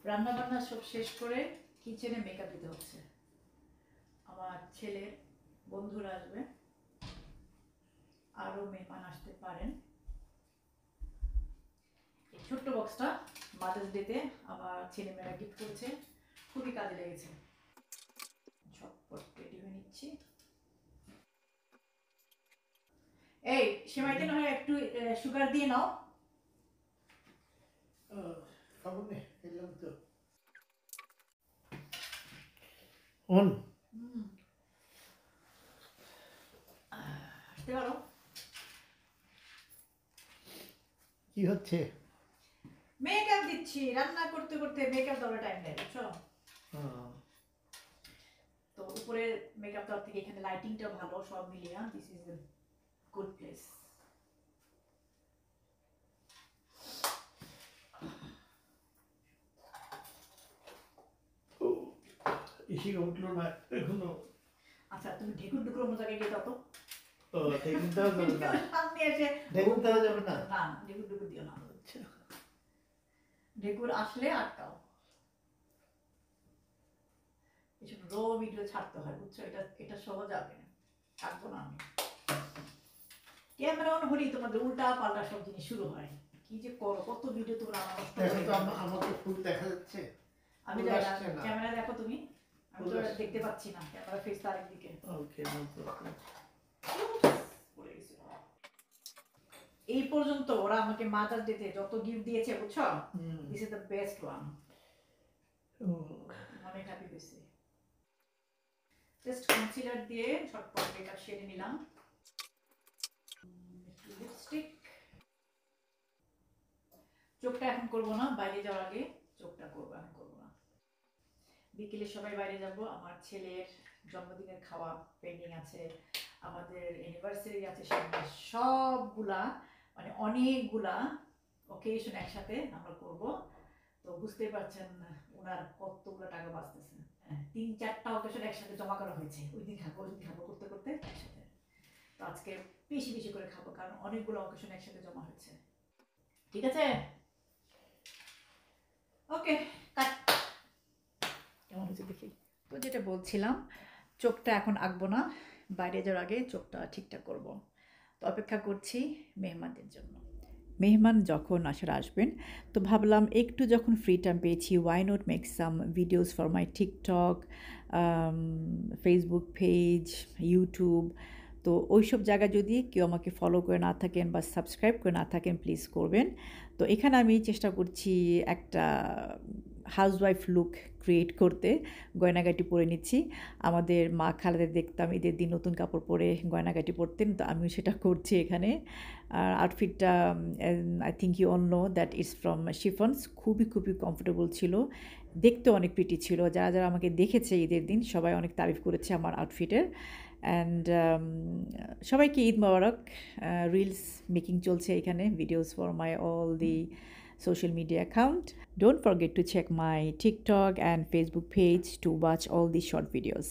রান্না বান্না সব শেষ করে কিচেনে মেকআপ দিতে হচ্ছে। আমার ছেলের বন্ধুরা আসবে, আরও মেহমান আসতে পারেন। এই ছোট্ট বক্সটা মাদার্স ডেতে আমার ছেলেমেয়েরা গিফট করেছে, খুবই কাজে লেগেছে। ঝটপট রেডি হয়ে নিচ্ছি। এই সেমাইতে না হয় একটু সুগার দিয়ে নাও। খাবো না, এলাম তো। অন আসতে পারো। কি হচ্ছে? মেকআপ দিচ্ছি, রান্না করতে করতে মেকআপ দেওয়ার টাইম নেই, বুঝছো? তো উপরে মেকআপ দেওয়ার থেকে এখানে লাইটিংটা ভালো, সব মিলিয়ে this is a good place. এসে উঠলো না এখনো। আচ্ছা তুমি ঢেকুর ডুকুর অন্য জায়গায় গিয়ে দাও তো। ঢেকুর দেওয়া যাবে না। সামনে এসে ঢেকুর দেওয়া যাবে না। না ঢেকুর ডুকুর দিও না। আচ্ছা, ঢেকুর আসলে আটকাও। এসব র ভিডিও ছাড়তে হয়, বুঝছো? এটা সহজ যাবে না, থাকবো না আমি। ক্যামেরা অন হলেই তোমাদের উল্টা পাল্টা সব জিনিস শুরু হয়। কি যে করো, কত ভিডিও তোমরা আমার নষ্ট করে দাও। আমাকে ফুল দেখা যাচ্ছে। আমি জানি না, ক্যামেরা দেখো তুমি, আমি তো দেখতে পাচ্ছি না, ক্যামেরা ফেস তার দিকে। ওকে, নো প্রবলেম। এই পর্যন্ত ওরা আমাকে মাদার্স ডেতে যত গিফট দিয়েছে, বুঝছো, this is the best one. অনেক হ্যাপি হয়েছি। জাস্ট কনসিলার দিয়ে ঝটপট মেকআপ সেরে নিলাম। একটু লিপস্টিক। চোখটা এখন করবো না, বাইরে যাওয়ার আগে চোখটা করবো, এখন করবো না। বিকেলে সবাই বাইরে যাব, আমার ছেলের জন্মদিনের খাওয়া পেন্ডিং আছে, আমাদের অ্যানিভার্সারি আছে সামনে, সবগুলা মানে অনেকগুলা অকেশন একসাথে আমরা করব। তো বুঝতেই পারছেন ওনার কতগুলো টাকা বাঁচতেছে। 3-4টা অকেশন একসাথে জমা করা হয়েছে, ওই দিন খাবো ওই দিন খাবো করতে করতে একসাথে। তো আজকে বেশি বেশি করে খাবো, কারণ অনেকগুলো অকেশন একসাথে জমা হয়েছে। ঠিক আছে, ওকে কাট। কেমন হয়েছে দেখি। তো যেটা বলছিলাম, চোখটা এখন আঁকবো না, বাইরে যাওয়ার আগে চোখটা ঠিকঠাক করব। তো অপেক্ষা করছি মেহমানদের জন্য। মেহমান যখন আসবেন, তো ভাবলাম একটু যখন ফ্রি টাইম পেয়েছি, why not make some videos for my TikTok, Facebook page, YouTube. তো ওইসব জায়গায় যদি কেউ আমাকে ফলো করে না থাকেন বা সাবস্ক্রাইব করে না থাকেন, প্লিজ করবেন। তো এখানে আমি চেষ্টা করছি একটা হাউসওয়াইফ লুক ক্রিয়েট করতে, গয়নাগাটি পরে নিচ্ছি। আমাদের মা খালাদের দেখতাম ঈদের দিন নতুন কাপড় পরে গয়নাগাটি পরতেন, তো আমিও সেটা করছি এখানে। আর আউটফিটটা I think you all know that is from chiffons, খুবই খুবই কমফোর্টেবল ছিল, দেখতে অনেক প্রিটি ছিল। যারা যারা আমাকে দেখেছে ঈদের দিন সবাই অনেক তারিফ করেছে আমার আউটফিটের। অ্যান্ড সবাইকে ঈদ মোবারক। রিলস মেকিং চলছে এখানে, videos for my all the social media account. Don't forget to check my TikTok and Facebook page to watch all these short videos.